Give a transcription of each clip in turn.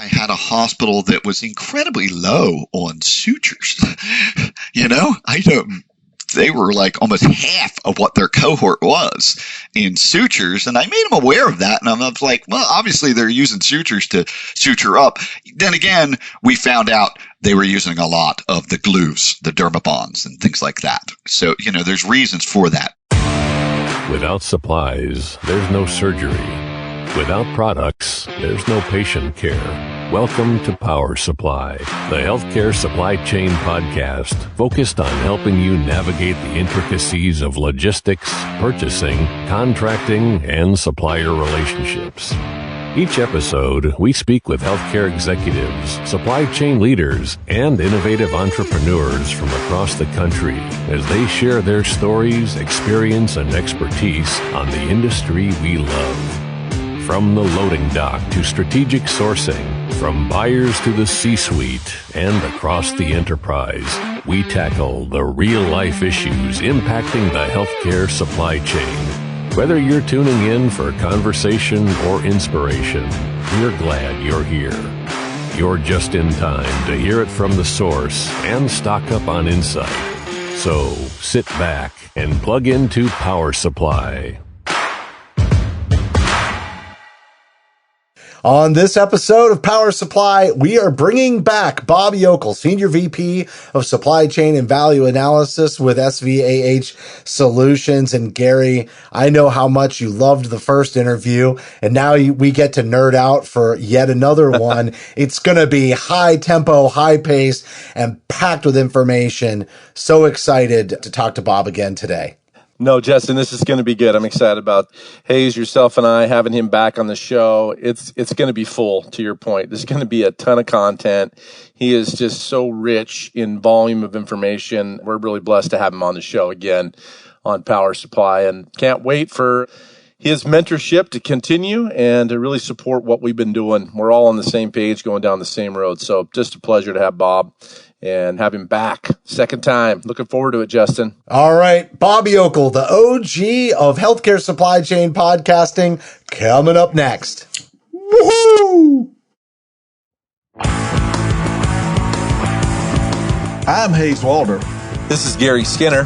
had a hospital that was incredibly low on sutures. They were like almost half of what their cohort was in sutures. And I made them aware of that. And I was like, well, obviously they're using sutures to suture up. Then again, we found out they were using a lot of the glues, the dermabonds and things like that. So, there's reasons for that. Without supplies, there's no surgery. Without products, there's no patient care. Welcome to Power Supply, the healthcare supply chain podcast focused on helping you navigate the intricacies of logistics, purchasing, contracting, and supplier relationships. Each episode, we speak with healthcare executives, supply chain leaders, and innovative entrepreneurs from across the country as they share their stories, experience, and expertise on the industry we love. From the loading dock to strategic sourcing, from buyers to the C-suite, and across the enterprise, we tackle the real-life issues impacting the healthcare supply chain. Whether you're tuning in for conversation or inspiration, we're glad you're here. You're just in time to hear it from the source and stock up on insight. So sit back and plug into Power Supply. On this episode of Power Supply, we are bringing back Bob Yokl, Senior VP of Supply Chain and Value Analysis with SVAH Solutions. And Garry, I know how much you loved the first interview, and now we get to nerd out for yet another one. It's going to be high tempo, high pace, and packed with information. So excited to talk to Bob again today. No, Justin, this is going to be good. I'm excited about Hayes, yourself, and I having him back on the show. It's going to be full, to your point. There's going to be a ton of content. He is just so rich in volume of information. We're really blessed to have him on the show again on Power Supply, and can't wait for his mentorship to continue and to really support what we've been doing. We're all on the same page, going down the same road. So just a pleasure to have Bob and have him back second time. Looking forward to it, Justin. All right. Bob Yokl, the OG of healthcare supply chain podcasting, coming up next. Woohoo! I'm Hayes Walder. This is Garry Skinner.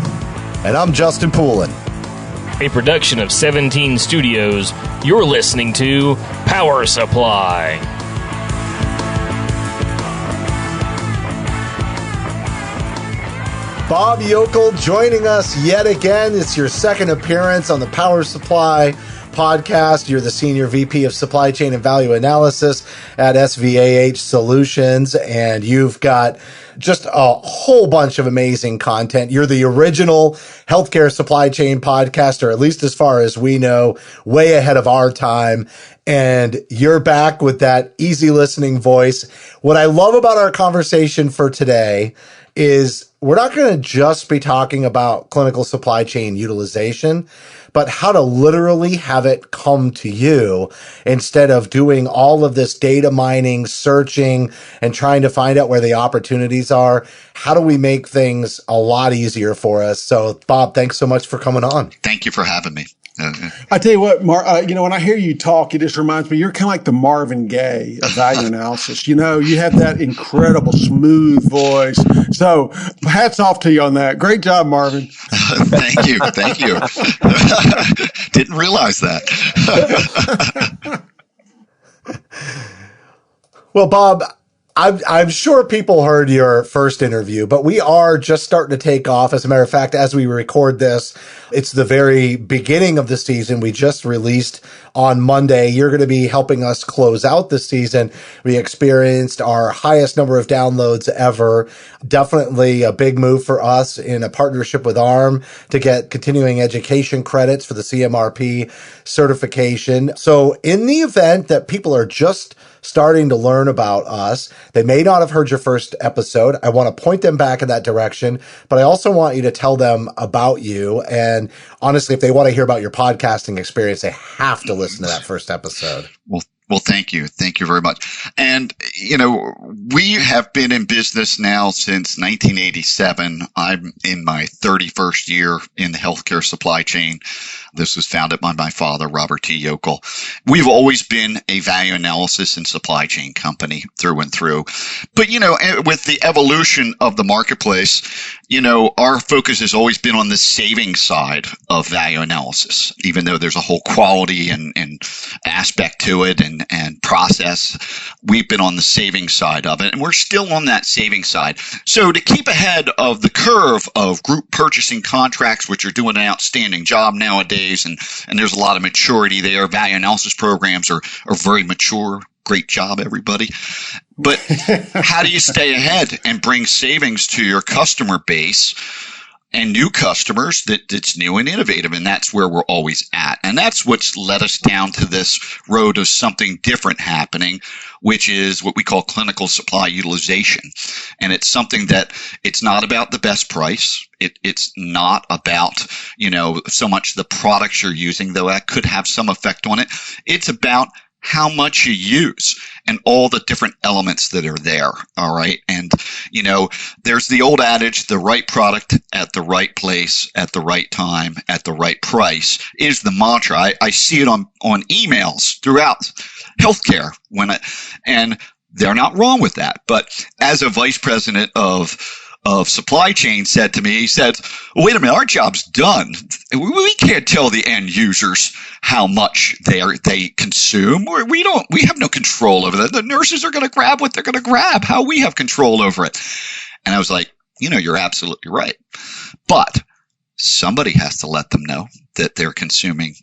And I'm Justin Poulin. A production of 17 Studios. You're listening to Power Supply. Bob Yokl joining us yet again. It's your second appearance on the Power Supply podcast. You're the Senior VP of Supply Chain and Value Analysis at SVAH Solutions, and you've got just a whole bunch of amazing content. You're the original healthcare supply chain podcaster, at least as far as we know, way ahead of our time. And you're back with that easy listening voice. What I love about our conversation for today is we're not going to just be talking about clinical supply chain utilization, but how to literally have it come to you instead of doing all of this data mining, searching, and trying to find out where the opportunities are. How do we make things a lot easier for us? So, Bob, thanks so much for coming on. Thank you for having me. I tell you what, when I hear you talk, it just reminds me, you're kind of like the Marvin Gaye of value analysis. You have that incredible smooth voice. So hats off to you on that. Great job, Marvin. Thank you. Didn't realize that. Well, Bob, I'm sure people heard your first interview, but we are just starting to take off. As a matter of fact, as we record this, it's the very beginning of the season. We just released on Monday. You're going to be helping us close out the season. We experienced our highest number of downloads ever. Definitely a big move for us in a partnership with AHRMM to get continuing education credits for the CMRP certification. So in the event that people are just starting to learn about us, they may not have heard your first episode. I want to point them back in that direction, but I also want you to tell them about you. And honestly, if they want to hear about your podcasting experience, they have to listen to that first episode. Well, thank you. Thank you very much. And, we have been in business now since 1987. I'm in my 31st year in the healthcare supply chain. This was founded by my father, Robert T. Yokl. We've always been a value analysis and supply chain company through and through. But, with the evolution of the marketplace, our focus has always been on the saving side of value analysis, even though there's a whole quality and aspect to it and process. We've been on the saving side of it, and we're still on that saving side. So to keep ahead of the curve of group purchasing contracts, which are doing an outstanding job nowadays, and there's a lot of maturity there. Value analysis programs are very mature. Great job, everybody. But how do you stay ahead and bring savings to your customer base and new customers that's new and innovative? And that's where we're always at. And that's what's led us down to this road of something different happening, which is what we call clinical supply utilization. And it's something that it's not about the best price. It's not about, so much the products you're using, though that could have some effect on it. It's about how much you use and all the different elements that are there. All right. And, there's the old adage, the right product at the right place at the right time at the right price is the mantra. I see it on emails throughout healthcare and they're not wrong with that. But as a vice president of supply chain said to me, he said, wait a minute, our job's done. We can't tell the end users how much they consume. We have no control over that. The nurses are going to grab what they're going to grab. How we have control over it. And I was like, you're absolutely right. But somebody has to let them know that they're consuming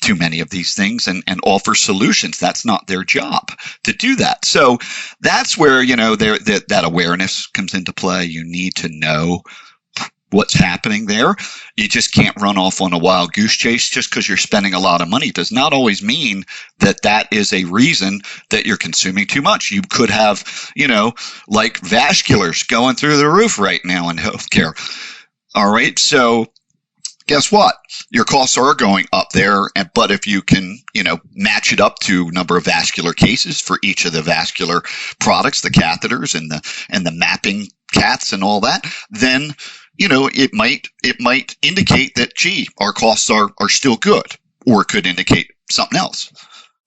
too many of these things and offer solutions. That's not their job to do that. So that's where, that awareness comes into play. You need to know what's happening there. You just can't run off on a wild goose chase just because you're spending a lot of money. It does not always mean that is a reason that you're consuming too much. You could have, like vasculars going through the roof right now in healthcare. All right. So guess what? Your costs are going up there, but if you can, match it up to number of vascular cases for each of the vascular products, the catheters and the mapping cats and all that, then, it might indicate that, gee, our costs are still good, or it could indicate something else.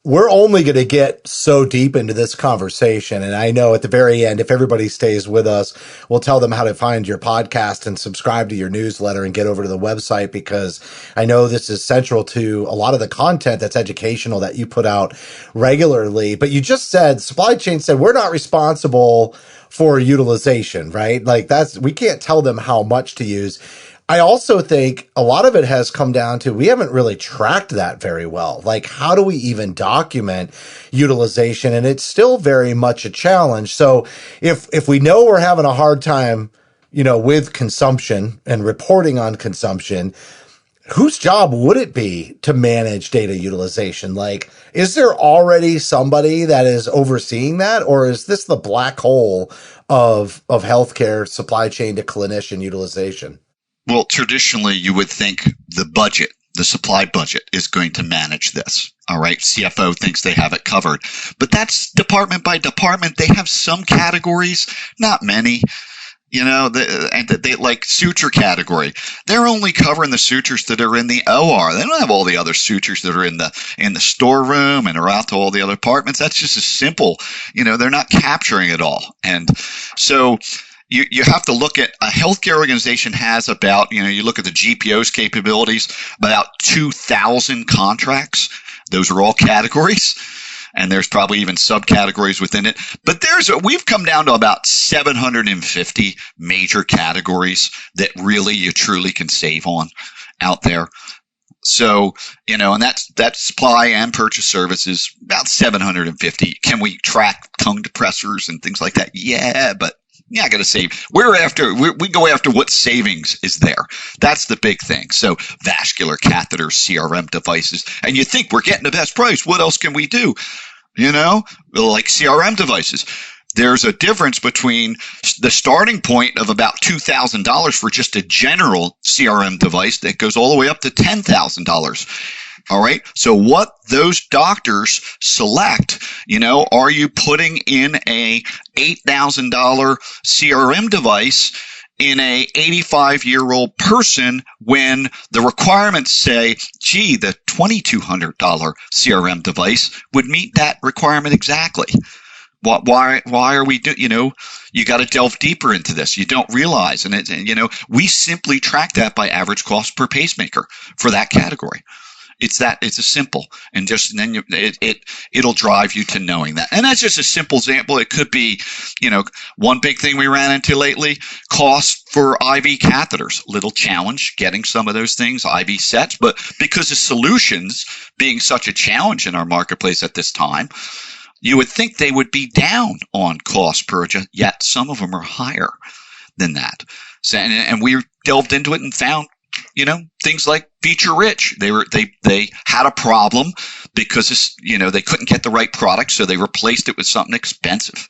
We're only going to get so deep into this conversation. And I know at the very end, if everybody stays with us, we'll tell them how to find your podcast and subscribe to your newsletter and get over to the website, because I know this is central to a lot of the content that's educational that you put out regularly. But you just said, supply chain said, we're not responsible for utilization, right? Like we can't tell them how much to use. I also think a lot of it has come down to we haven't really tracked that very well. Like, how do we even document utilization? And it's still very much a challenge. So if we know we're having a hard time, with consumption and reporting on consumption, whose job would it be to manage data utilization? Like, is there already somebody that is overseeing that? Or is this the black hole of healthcare supply chain to clinician utilization? Well, traditionally, you would think the supply budget is going to manage this. All right. CFO thinks they have it covered, but that's department by department. They have some categories, not many, and they like suture category. They're only covering the sutures that are in the OR. They don't have all the other sutures that are in the storeroom and are out to all the other departments. That's just as simple. They're not capturing it all. And so you have to look at a healthcare organization has about, you look at the GPO's capabilities, about 2,000 contracts. Those are all categories, and there's probably even subcategories within it. But we've come down to about 750 major categories that really you truly can save on out there. So, and that's supply and purchase services, about 750. Can we track tongue depressors and things like that? Yeah, but I got to say, we go after what savings is there. That's the big thing. So vascular catheters, CRM devices, and you think we're getting the best price. What else can we do? Like CRM devices. There's a difference between the starting point of about $2,000 for just a general CRM device that goes all the way up to $10,000. All right. So what those doctors select, are you putting in a $8,000 CRM device in a 85-year-old person when the requirements say, gee, the $2,200 CRM device would meet that requirement exactly? Why are we you got to delve deeper into this. You don't realize. And we simply track that by average cost per pacemaker for that category. It's a simple, and then it'll drive you to knowing that. And that's just a simple example. It could be, one big thing we ran into lately, cost for IV catheters. Little challenge getting some of those things, IV sets, but because of solutions being such a challenge in our marketplace at this time, you would think they would be down on cost per, yet some of them are higher than that. So, and we delved into it and found, things like feature rich. They had a problem because they couldn't get the right product, so they replaced it with something expensive.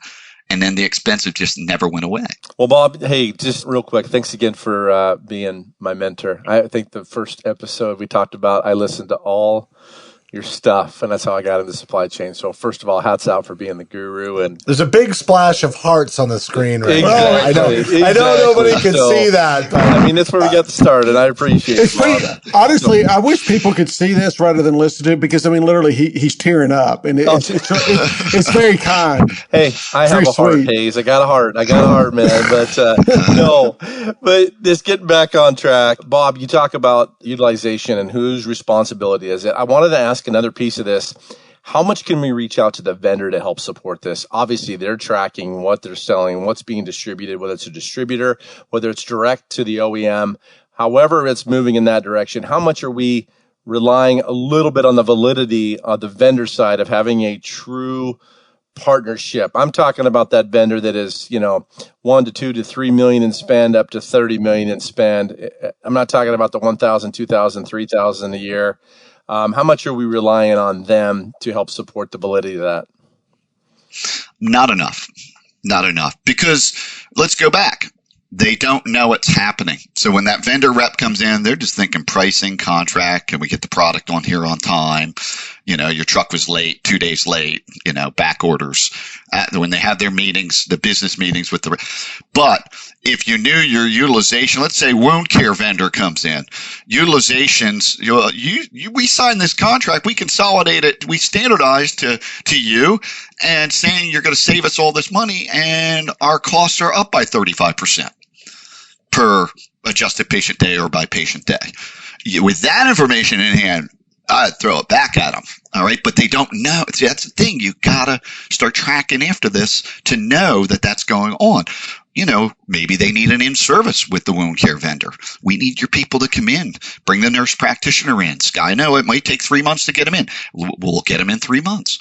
And then the expensive just never went away. Well, Bob, hey, just real quick, thanks again for being my mentor. I think the first episode we talked about, I listened to all your stuff, and that's how I got into supply chain. So first of all, hats out for being the guru. And there's a big splash of hearts on the screen right exactly, now. I know nobody can see that. But. I mean, that's where we got started, and I appreciate it. Funny, honestly, I wish people could see this rather than listen to it, because literally he's tearing up, and it's very kind. Hey, I have a heart, Hayes. I got a heart, man. But no, but just getting back on track, Bob, you talk about utilization and whose responsibility is it. I wanted to ask another piece of this. How much can we reach out to the vendor to help support this? Obviously, they're tracking what they're selling, what's being distributed, whether it's a distributor, whether it's direct to the OEM, however it's moving in that direction. How much are we relying a little bit on the validity of the vendor side of having a true partnership? I'm talking about that vendor that is, 1 to 2 to 3 million in spend, up to 30 million in spend. I'm not talking about the 1,000, 2,000, 3,000 a year. How much are we relying on them to help support the validity of that? Not enough, because let's go back. They don't know what's happening. So when that vendor rep comes in, they're just thinking pricing, contract, can we get the product on here on time? Your truck was late, 2 days late, back orders. When they have their meetings, the business meetings with but if you knew your utilization, let's say wound care vendor comes in, utilizations, we signed this contract, we consolidate it, we standardized to you, and saying you're going to save us all this money, and our costs are up by 35%. Per adjusted patient day or by patient day. With that information in hand, I'd throw it back at them. All right. But they don't know. See, that's the thing. You got to start tracking after this to know that that's going on. Maybe they need an in-service with the wound care vendor. We need your people to come in, bring the nurse practitioner in. I know it might take 3 months to get them in. We'll get them in 3 months.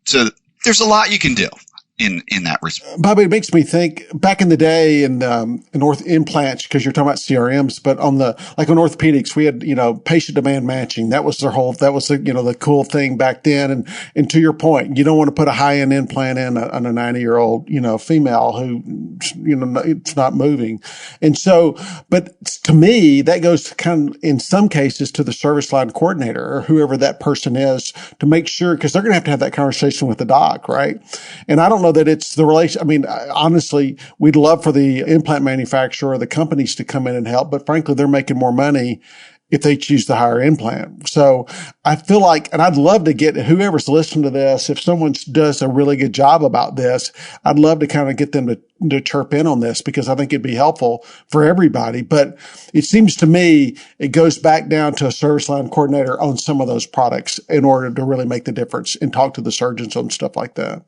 So there's a lot you can do. In that respect. Bobby, it makes me think back in the day in orth implants, because you're talking about CRMs, but on like on orthopedics, we had, patient demand matching. That was the cool thing back then. And to your point, you don't want to put a high end implant in on a 90-year-old, female who, it's not moving. And so, but to me, that goes kind of in some cases to the service line coordinator or whoever that person is to make sure, because they're going to have that conversation with the doc, right? And I don't know that it's the relation. I mean, honestly, we'd love for the implant manufacturer or the companies to come in and help, but frankly, they're making more money if they choose the higher implant. So I feel like, and I'd love to get whoever's listening to this, if someone does a really good job about this, I'd love to kind of get them to chirp in on this, because I think it'd be helpful for everybody. But it seems to me it goes back down to a service line coordinator on some of those products in order to really make the difference and talk to the surgeons on stuff like that.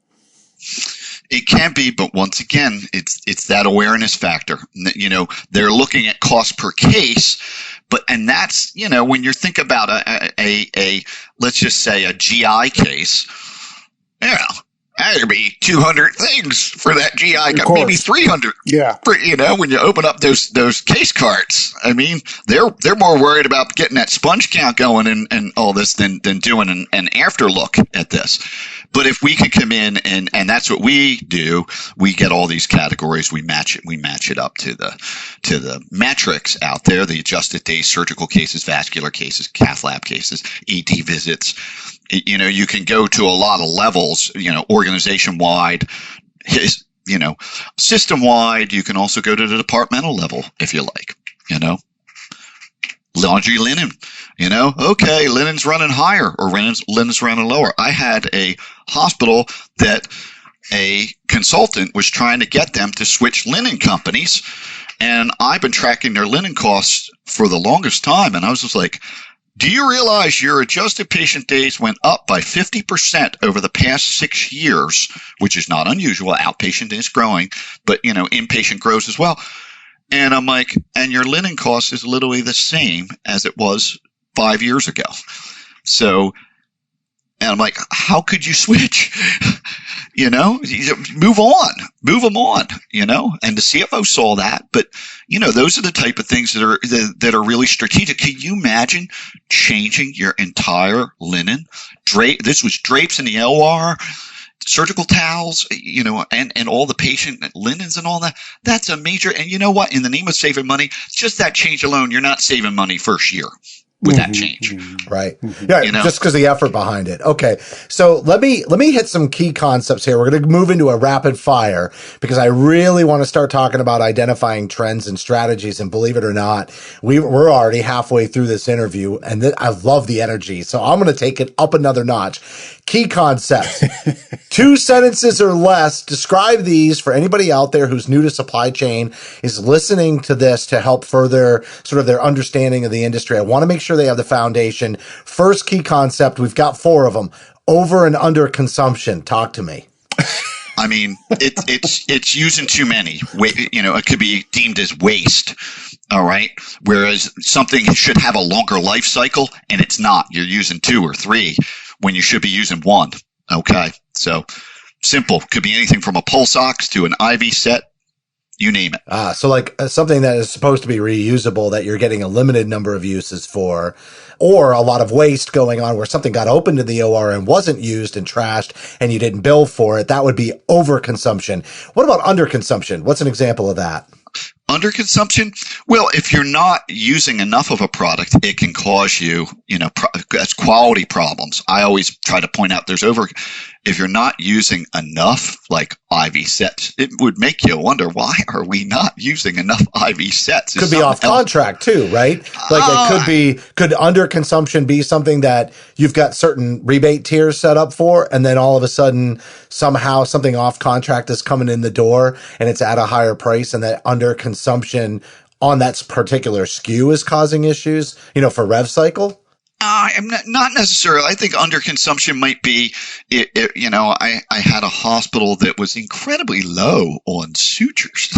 It can be, but once again, it's that awareness factor. They're looking at cost per case, and that's, when you think about a let's just say a GI case, there'd be 200 things for that GI, maybe 300. Yeah. When you open up those case carts, I mean, they're more worried about getting that sponge count going and all this than doing an after look at this. But if we could come in and that's what we do, we get all these categories, we match it up to the metrics out there, the adjusted days, surgical cases, vascular cases, cath lab cases, ED visits. You can go to a lot of levels, organization wide. system wide. You can also go to the departmental level if you like, laundry linen, okay, linen's running higher or linen's running lower. I had a hospital that a consultant was trying to get them to switch linen companies, and I've been tracking their linen costs for the longest time, and I was just like, do you realize your adjusted patient days went up by 50% over the past 6 years, which is not unusual. Outpatient is growing, but, inpatient grows as well. And I'm like, and your linen cost is literally the same as it was 5 years ago. So, and I'm like, how could you switch? Move them on, and the CFO saw that, but those are the type of things that are really strategic. Can you imagine changing your entire linen? This was drapes in the LR, surgical towels, and all the patient linens and all that. That's a major, and you know what? In the name of saving money, just that change alone, you're not saving money first year with that change. Right. Yeah. Just because the effort behind it. Okay. So let me hit some key concepts here. We're going to move into a rapid fire because I really want to start talking about identifying trends and strategies. And believe it or not, we're already halfway through this interview, and I love the energy. So I'm going to take it up another notch. Key concepts. 2 sentences or less. Describe these for anybody out there who's new to supply chain, is listening to this to help further sort of their understanding of the industry. I want to make sure they have the foundation. First key concept, we've got 4 of them. Over and under consumption. Talk to me. I mean, it's using too many. It could be deemed as waste. All right. Whereas something should have a longer life cycle, and it's not. You're using 2 or 3 when you should be using 1. Okay. So simple. Could be anything from a pulse ox to an IV set. You name it. So like something that is supposed to be reusable that you're getting a limited number of uses for, or a lot of waste going on where something got opened in the OR and wasn't used and trashed and you didn't bill for it. That would be overconsumption. What about underconsumption? What's an example of that? Underconsumption? Well, if you're not using enough of a product, it can cause you, that's quality problems. I always try to point out if you're not using enough, like IV sets, it would make you wonder, why are we not using enough IV sets? Could be off contract too, right? Like could underconsumption be something that you've got certain rebate tiers set up for, and then all of a sudden somehow something off contract is coming in the door and it's at a higher price, and that underconsumption on that particular SKU is causing issues, for rev cycle? I'm not necessarily. I think underconsumption might be, I had a hospital that was incredibly low on sutures.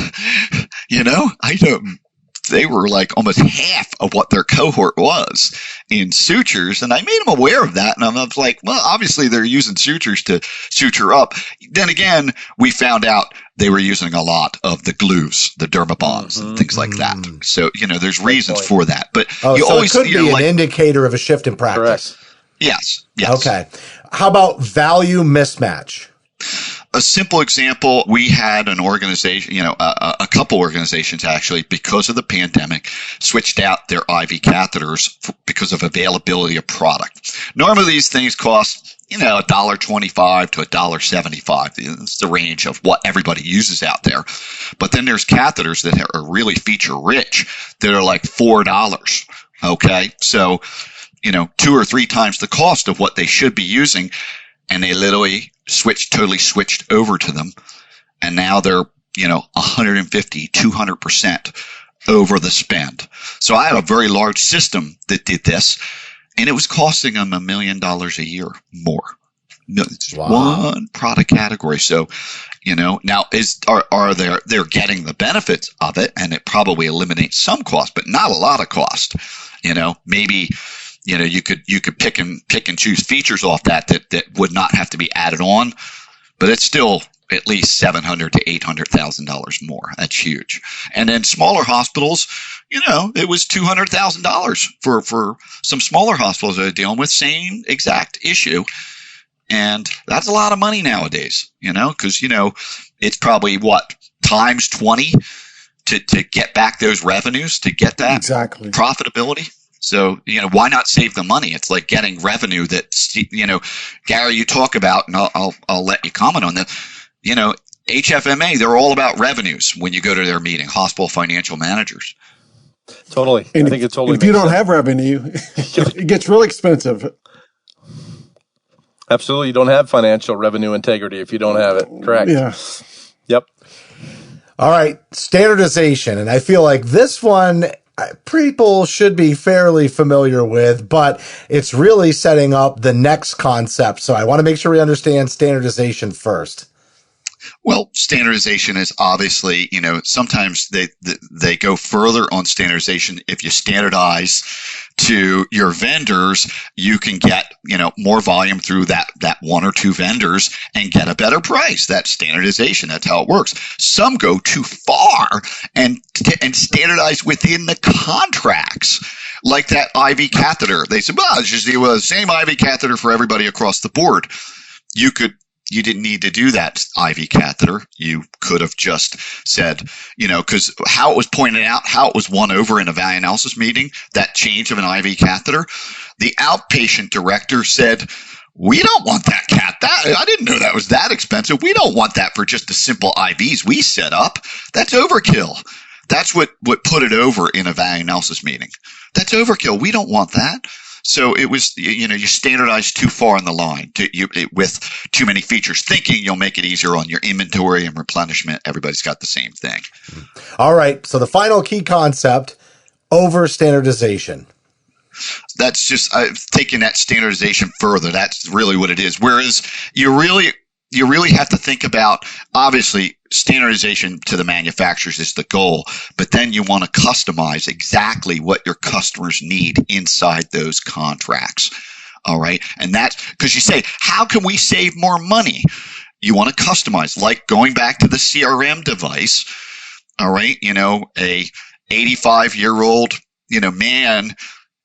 They were like almost half of what their cohort was in sutures. And I made them aware of that. And I was like, well, obviously they're using sutures to suture up. Then again, we found out they were using a lot of the glues, the dermabonds and things like that. So, there's reasons for that. But it could be an indicator of a shift in practice. Correct. Yes. Okay. How about value mismatch? A simple example, we had an organization, a couple organizations actually, because of the pandemic, switched out their IV catheters because of availability of product. Normally these things cost, $1.25 to $1.75. It's the range of what everybody uses out there. But then there's catheters that are really feature rich that are like $4. Okay. So, 2 or 3 times the cost of what they should be using. And they literally totally switched over to them. And now they're, 150, 200% over the spend. So I had a very large system that did this, and it was costing them $1 million a year more. Wow. One product category. So, now they're getting the benefits of it, and it probably eliminates some cost, but not a lot of cost. Maybe, you could pick and choose features off that would not have to be added on, but it's still at least $700,000 to $800,000 more. That's huge. And then smaller hospitals, it was $200,000 for some smaller hospitals that are dealing with same exact issue. And that's a lot of money nowadays, because, it's probably times 20 to get back those revenues, to get that profitability. So, why not save the money? It's like getting revenue that, Garry, you talk about, and I'll let you comment on that. HFMA, they're all about revenues when you go to their meeting, hospital financial managers. Totally. And I think it totally if you makes don't sense. have revenue, it gets really expensive. Absolutely. You don't have financial revenue integrity if you don't have it. Correct. Yeah. Yep. All right, standardization. And I feel like this one people should be fairly familiar with, but it's really setting up the next concept. So I want to make sure we understand standardization first. Well, standardization is obviously, sometimes they go further on standardization. If you standardize to your vendors, you can get, more volume through that one or two vendors and get a better price. That's standardization. That's how it works. Some go too far and standardize within the contracts. Like that IV catheter. They said, well, it's just the same IV catheter for everybody across the board. You didn't need to do that IV catheter. You could have just said, because how it was pointed out, how it was won over in a value analysis meeting, that change of an IV catheter, the outpatient director said, we don't want that I didn't know that was that expensive. We don't want that for just the simple IVs we set up. That's overkill. That's what put it over in a value analysis meeting. That's overkill. We don't want that. So it was, you standardize too far on the line with too many features, thinking you'll make it easier on your inventory and replenishment. Everybody's got the same thing. All right. So the final key concept, over standardization. That's just taking that standardization further. That's really what it is. Whereas you really have to think about, obviously, standardization to the manufacturers is the goal, but then you want to customize exactly what your customers need inside those contracts. All right. And that's because you say, how can we save more money? You want to customize, like going back to the CRM device. All right. A 85-year-old, man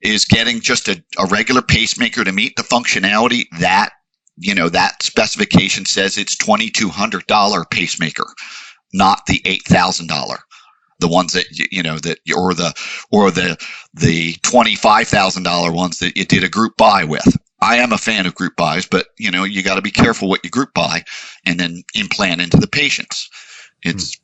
is getting just a regular pacemaker to meet the functionality that specification says it's $2,200 pacemaker, not the $8,000. The ones that or the $25,000 ones that you did a group buy with. I am a fan of group buys, but you got to be careful what you group buy and then implant into the patients. It's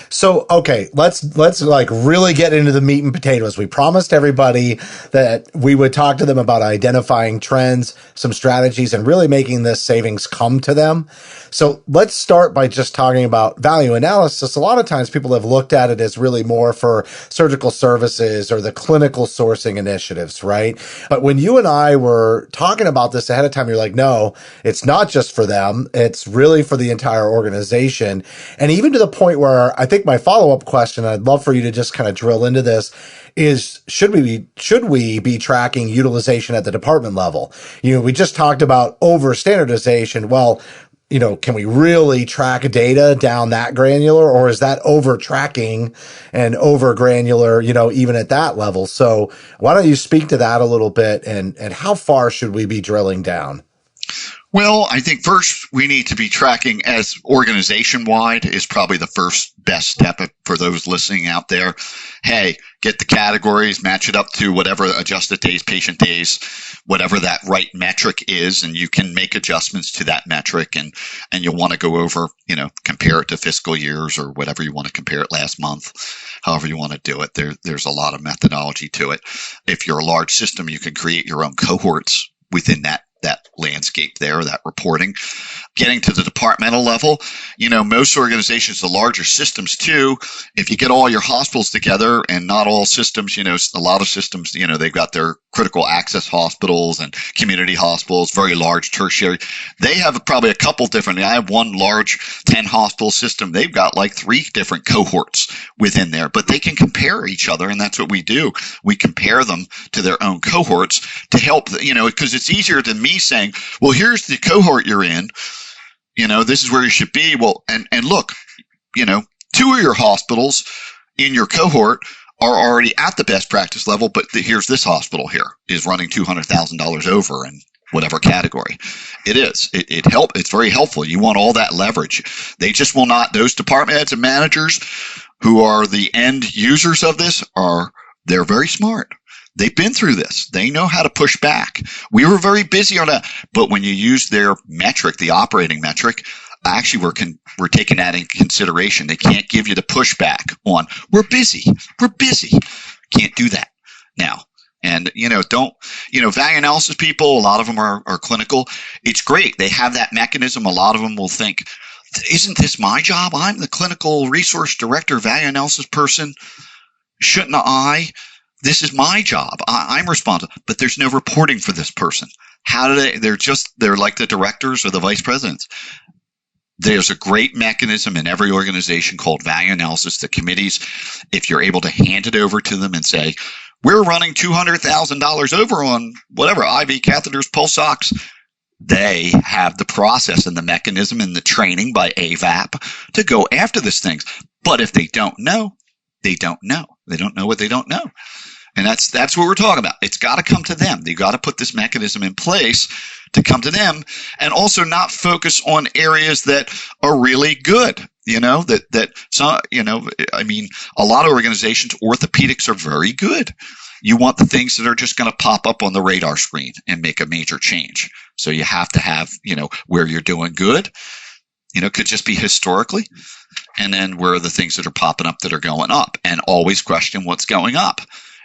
So, okay, let's like really get into the meat and potatoes. We promised everybody that we would talk to them about identifying trends, some strategies, and really making this savings come to them. So let's start by just talking about value analysis. A lot of times people have looked at it as really more for surgical services or the clinical sourcing initiatives, right? But when you and I were talking about this ahead of time, you're like, no, it's not just for them. It's really for the entire organization. And even to the point where I think my follow-up question, I'd love for you to just kind of drill into this, is should we be tracking utilization at the department level? We just talked about over standardization. Well, can we really track data down that granular, or is that over tracking and over granular, even at that level? So why don't you speak to that a little bit, and how far should we be drilling down? Well, I think first we need to be tracking as organization-wide is probably the first best step for those listening out there. Hey, get the categories, match it up to whatever adjusted days, patient days, whatever that right metric is, and you can make adjustments to that metric, and you'll want to go over, compare it to fiscal years or whatever you want to compare it last month, however you want to do it. There's a lot of methodology to it. If you're a large system, you can create your own cohorts within that landscape there, that reporting. Getting to the departmental level, most organizations, the larger systems too, if you get all your hospitals together, and not all systems, a lot of systems, they've got their critical access hospitals and community hospitals, very large tertiary. They have probably a couple different, I have one large 10 hospital system. They've got like 3 different cohorts within there, but they can compare each other. And that's what we do. We compare them to their own cohorts to help, because it's easier than me saying, well, here's the cohort you're in. This is where you should be. Well, and look, 2 of your hospitals in your cohort are already at the best practice level, but here's this hospital here is running $200,000 over in whatever category it is. It's very helpful. You want all that leverage. They just will not, those department heads and managers who are the end users of this they're very smart. They've been through this. They know how to push back. We were very busy on that. But when you use their metric, the operating metric, actually we're taking that in consideration. They can't give you the pushback on, we're busy. Can't do that now. And, value analysis people, a lot of them are clinical. It's great. They have that mechanism. A lot of them will think, isn't this my job? I'm the clinical resource director, value analysis person. Shouldn't I? This is my job. I'm responsible. But there's no reporting for this person. How do they're like the directors or the vice presidents. There's a great mechanism in every organization called value analysis. The committees, if you're able to hand it over to them and say, we're running $200,000 over on whatever, IV catheters, pulse ox, they have the process and the mechanism and the training by AVAP to go after these things. But if they don't know, they don't know. They don't know what they don't know. And that's what we're talking about. It's got to come to them. They've got to put this mechanism in place to come to them, and also not focus on areas that are really good. A lot of organizations, orthopedics are very good. You want the things that are just going to pop up on the radar screen and make a major change. So you have to have, where you're doing good, could just be historically. And then where are the things that are popping up that are going up, and always question what's going up.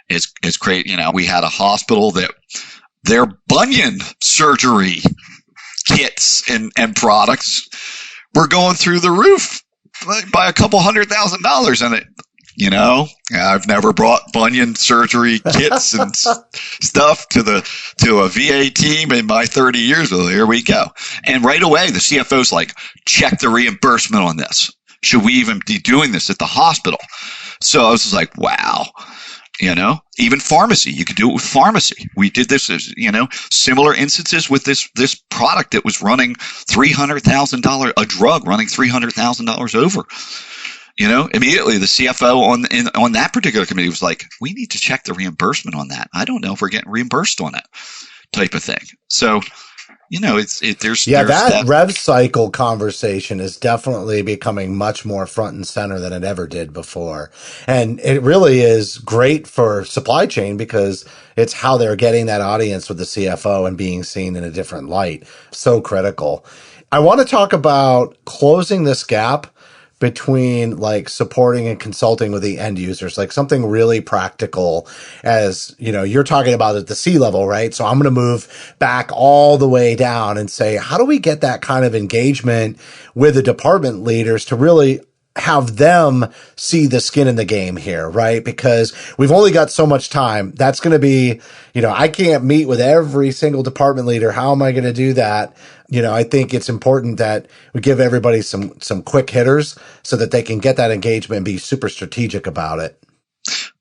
It's great. We had a hospital that their bunion surgery kits and products were going through the roof by a couple $100,000. And I've never brought bunion surgery kits and stuff to a VA team in my 30 years. Well, here we go. And right away, the CFO's like, check the reimbursement on this. Should we even be doing this at the hospital? So I was just like, wow. Even pharmacy, you could do it with pharmacy. We did this as, similar instances with this product that was running $300,000, a drug running $300,000 over. Immediately the CFO on that particular committee was like, we need to check the reimbursement on that. I don't know if we're getting reimbursed on it, type of thing. So, there's that rev cycle conversation is definitely becoming much more front and center than it ever did before. And it really is great for supply chain because it's how they're getting that audience with the CFO and being seen in a different light. So critical. I want to talk about closing this gap between like supporting and consulting with the end users, like something really practical, as you're talking about at the C level, right? So I'm going to move back all the way down and say, how do we get that kind of engagement with the department leaders to really have them see the skin in the game here, right? Because we've only got so much time. That's going to be, I can't meet with every single department leader. How am I going to do that? I think it's important that we give everybody some quick hitters so that they can get that engagement and be super strategic about it.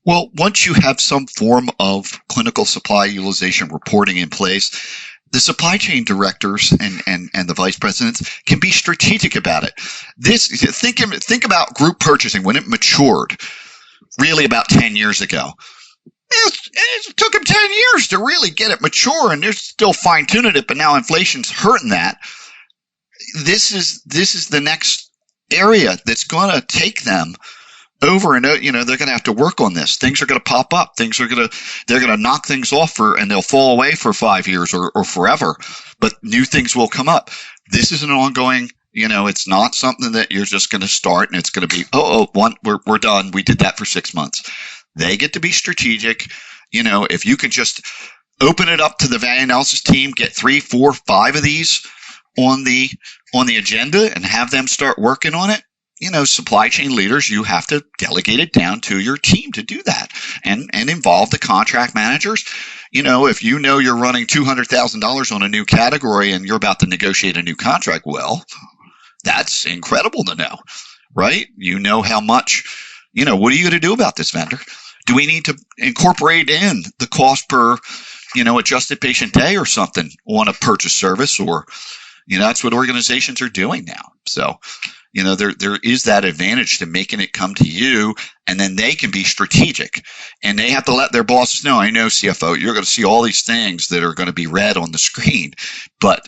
Well, once you have some form of clinical supply utilization reporting in place, the supply chain directors and the vice presidents can be strategic about it. Think about group purchasing when it matured, really about 10 years ago. It took them 10 years to really get it mature, and they're still fine-tuning it, but now inflation's hurting that. This is the next area that's going to take them over, and they're going to have to work on this. Things are going to pop up. They're going to knock things off and they'll fall away for 5 years or forever, but new things will come up. This is an ongoing, it's not something that you're just going to start and it's going to be, we're done. We did that for 6 months. They get to be strategic. If you can just open it up to the value analysis team, get 3, 4, 5 of these on the agenda and have them start working on it. Supply chain leaders, you have to delegate it down to your team to do that and involve the contract managers. If you're running $200,000 on a new category and you're about to negotiate a new contract, well, that's incredible to know, right? How much, what are you going to do about this vendor? Do we need to incorporate in the cost per, adjusted patient day or something on a purchase service? Or, that's what organizations are doing now. So, there is that advantage to making it come to you, and then they can be strategic. And they have to let their bosses know, I know, CFO, you're going to see all these things that are going to be red on the screen, but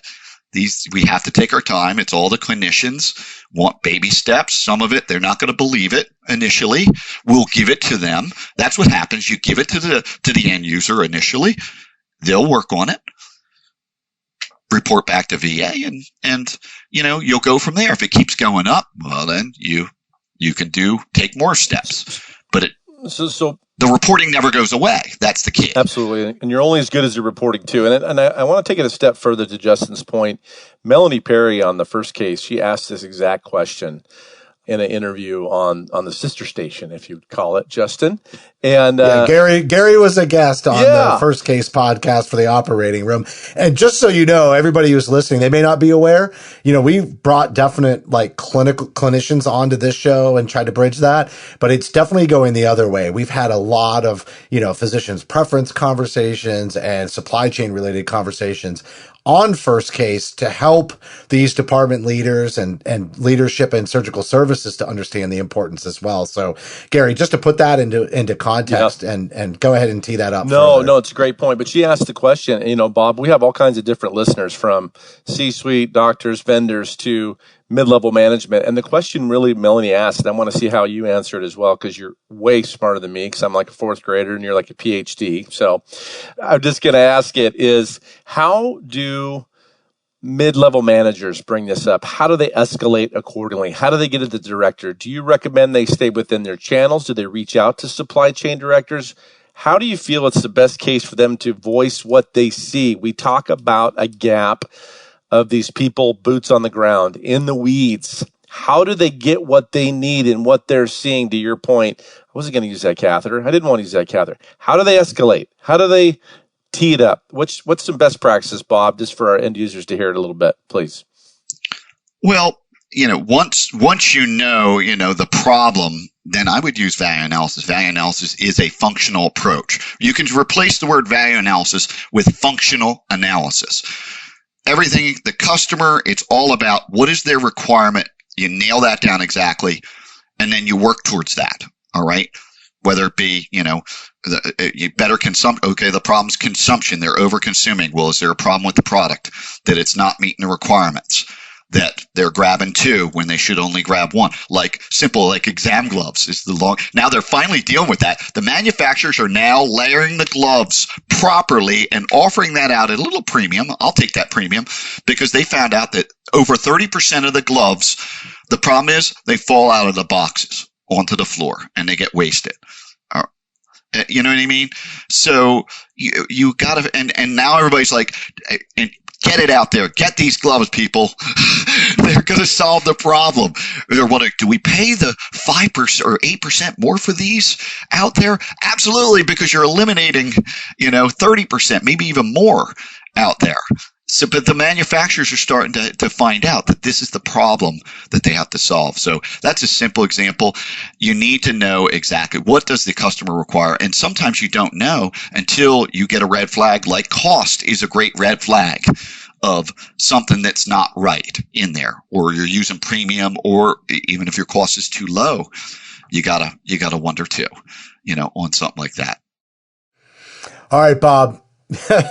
we have to take our time. It's all the clinicians want baby steps. Some of it, they're not going to believe it initially. We'll give it to them. That's what happens. You give it to the end user initially. They'll work on it. report back to VA, and you'll go from there. If it keeps going up, well, then you can take more steps. But so the reporting never goes away. That's the key. Absolutely. And you're only as good as your reporting too. And I want to take it a step further to Justin's point. Melanie Perry on the first case, she asked this exact question in an interview on the sister station, if you'd call it, Justin. And Garry was a guest on the First Case podcast for the operating room. And just so you know, everybody who's listening, they may not be aware, we've brought definite clinicians onto this show and tried to bridge that, but it's definitely going the other way. We've had a lot of, physicians preference conversations and supply chain related conversations on First Case to help these department leaders and leadership and surgical services to understand the importance as well. So, Garry, just to put that into context and go ahead and tee that up. No, it's a great point. But she asked the question, Bob, we have all kinds of different listeners from C-suite, doctors, vendors to mid-level management. And the question really Melanie asked, and I want to see how you answer it as well, because you're way smarter than me, because I'm like a fourth grader and you're like a PhD. So I'm just going to ask it is, how do mid-level managers bring this up? How do they escalate accordingly? How do they get to the director? Do you recommend they stay within their channels? Do they reach out to supply chain directors? How do you feel it's the best case for them to voice what they see? We talk about a gap of these people, boots on the ground, in the weeds. How do they get what they need and what they're seeing? To your point, I wasn't going to use that catheter. I didn't want to use that catheter. How do they escalate? How do they tee it up? What's some best practices, Bob, just for our end users to hear it a little bit, please? Well, once the problem, then I would use value analysis. Value analysis is a functional approach. You can replace the word value analysis with functional analysis. Everything, the customer, it's all about what is their requirement. You nail that down exactly, and then you work towards that. All right. Whether it be, better consumption. Okay, the problem's consumption. They're over consuming. Well, is there a problem with the product that it's not meeting the requirements? That they're grabbing two when they should only grab one. Like exam gloves is now they're finally dealing with that. The manufacturers are now layering the gloves properly and offering that out at a little premium. I'll take that premium because they found out that over 30% of the gloves, the problem is they fall out of the boxes onto the floor and they get wasted. You know what I mean? So you gotta, and now everybody's like, get it out there. Get these gloves, people. They're going to solve the problem. They're wondering, do we pay the 5% or 8% more for these out there? Absolutely, because you're eliminating, 30%, maybe even more out there. So, but the manufacturers are starting to find out that this is the problem that they have to solve. So that's a simple example. You need to know exactly what does the customer require. And sometimes you don't know until you get a red flag, like cost is a great red flag of something that's not right in there, or you're using premium, or even if your cost is too low, you gotta wonder too, on something like that. All right, Bob.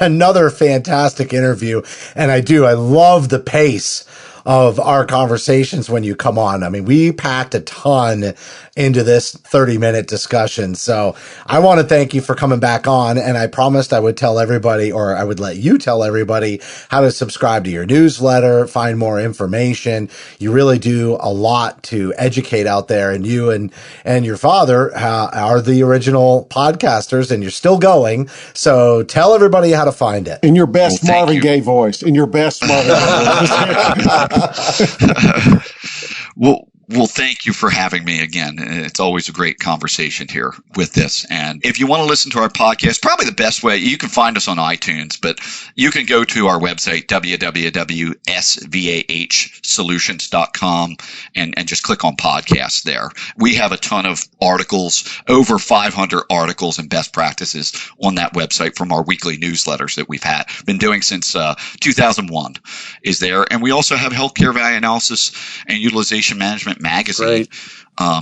Another fantastic interview. And I love the pace of our conversations when you come on. I mean, we packed a ton into this 30-minute discussion. So I want to thank you for coming back on. And I promised I would tell everybody, or I would let you tell everybody, how to subscribe to your newsletter, find more information. You really do a lot to educate out there. And you and your father are the original podcasters, and you're still going. So tell everybody how to find it. In your best Marvin Gaye voice. In your best Marvin Gaye voice. Well, thank you for having me again. It's always a great conversation here with this. And if you want to listen to our podcast, probably the best way, you can find us on iTunes, but you can go to our website, www.svahsolutions.com, and just click on podcasts there. We have a ton of articles, over 500 articles and best practices on that website from our weekly newsletters that we've been doing since 2001 is there. And we also have healthcare value analysis and utilization management magazine. You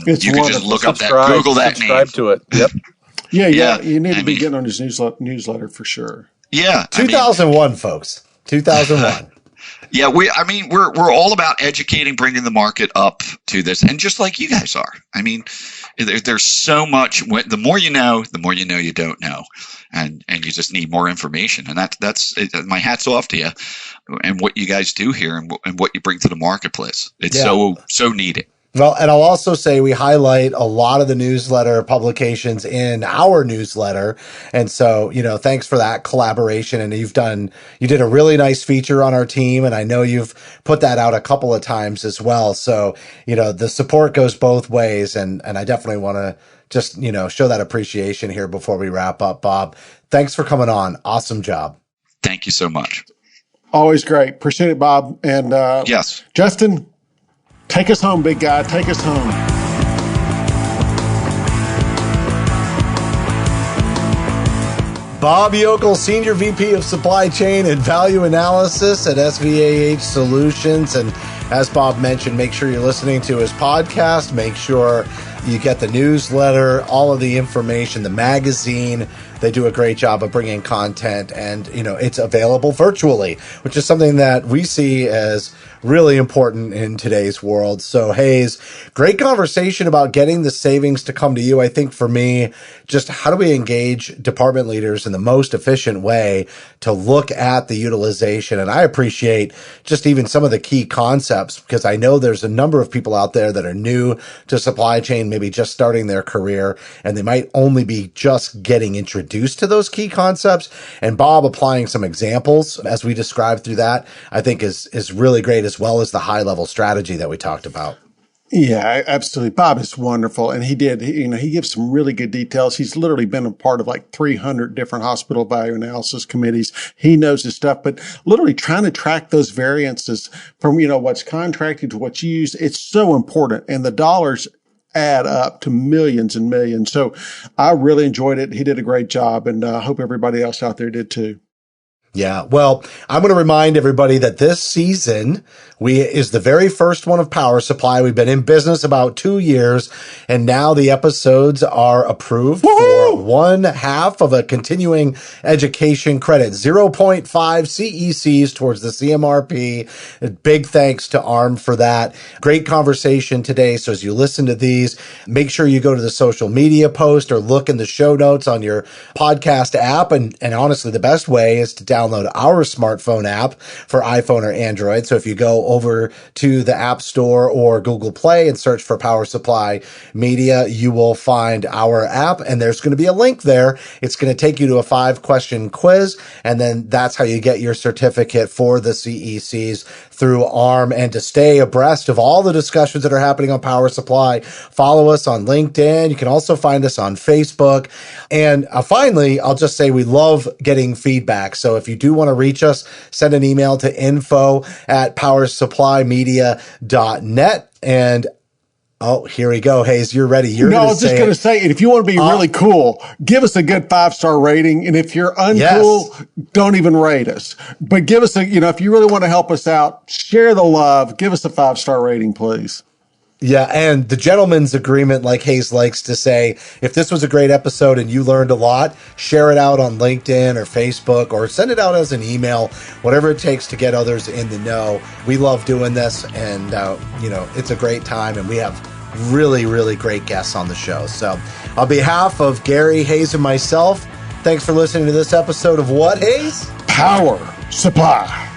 can just look up that, Google that name. Subscribe to it. Yep. Yeah. You need to be getting on his newsletter for sure. Yeah. 2001, folks. 2001. Yeah, we're all about educating, bringing the market up to this, and just like you guys are. I mean, there's so much. The more you know you don't know, and you just need more information. And that's my hat's off to you, and what you guys do here, and what you bring to the marketplace. It's so needed. Well, and I'll also say we highlight a lot of the newsletter publications in our newsletter. And so, thanks for that collaboration. And you did a really nice feature on our team. And I know you've put that out a couple of times as well. So, the support goes both ways. And I definitely want to just, show that appreciation here before we wrap up. Bob, thanks for coming on. Awesome job. Thank you so much. Always great. Appreciate it, Bob. And yes, Justin, take us home, big guy. Take us home. Bob Yokl, Senior VP of Supply Chain and Value Analysis at SVAH Solutions. And as Bob mentioned, make sure you're listening to his podcast. Make sure you get the newsletter, all of the information, the magazine. They do a great job of bringing content, and it's available virtually, which is something that we see as really important in today's world. So Hayes, great conversation about getting the savings to come to you. I think for me, just how do we engage department leaders in the most efficient way to look at the utilization? And I appreciate just even some of the key concepts, because I know there's a number of people out there that are new to supply chain, maybe just starting their career, and they might only be just getting introduced to those key concepts. And Bob applying some examples as we described through that, I think is really great, as well as the high level strategy that we talked about. Yeah, absolutely. Bob is wonderful. And he gives some really good details. He's literally been a part of like 300 different hospital value analysis committees. He knows his stuff, but literally trying to track those variances from, what's contracted to what's used. It's so important. And the dollars add up to millions and millions. So I really enjoyed it. He did a great job, and I hope everybody else out there did too. Yeah. Well, I'm going to remind everybody that this season is the very first one of Power Supply. We've been in business about 2 years, and now the episodes are approved for 1/2 of a continuing education credit, 0.5 CECs towards the CMRP. A big thanks to AHRMM for that. Great conversation today. So as you listen to these, make sure you go to the social media post or look in the show notes on your podcast app. And honestly, the best way is to download our smartphone app for iPhone or Android. So if you go over to the App Store or Google Play and search for Power Supply Media, you will find our app, and there's going to be a link there. It's going to take you to a 5-question quiz, and then that's how you get your certificate for the CECs through AHRMM. And to stay abreast of all the discussions that are happening on Power Supply, follow us on LinkedIn. You can also find us on Facebook. And finally, I'll just say we love getting feedback. So if you do want to reach us, send an email to info@powersupplymedia.net. And oh, here we go. Hayes, you're ready. I was just going to say, if you want to be really cool, give us a good 5-star rating. And if you're uncool, don't even rate us. But give us if you really want to help us out, share the love, give us a 5-star rating, please. Yeah, and the gentleman's agreement, like Hayes likes to say, if this was a great episode and you learned a lot, share it out on LinkedIn or Facebook, or send it out as an email, whatever it takes to get others in the know. We love doing this, and it's a great time, and we have really, really great guests on the show. So on behalf of Garry, Hayes, and myself, thanks for listening to this episode of what, Hayes? Power Supply.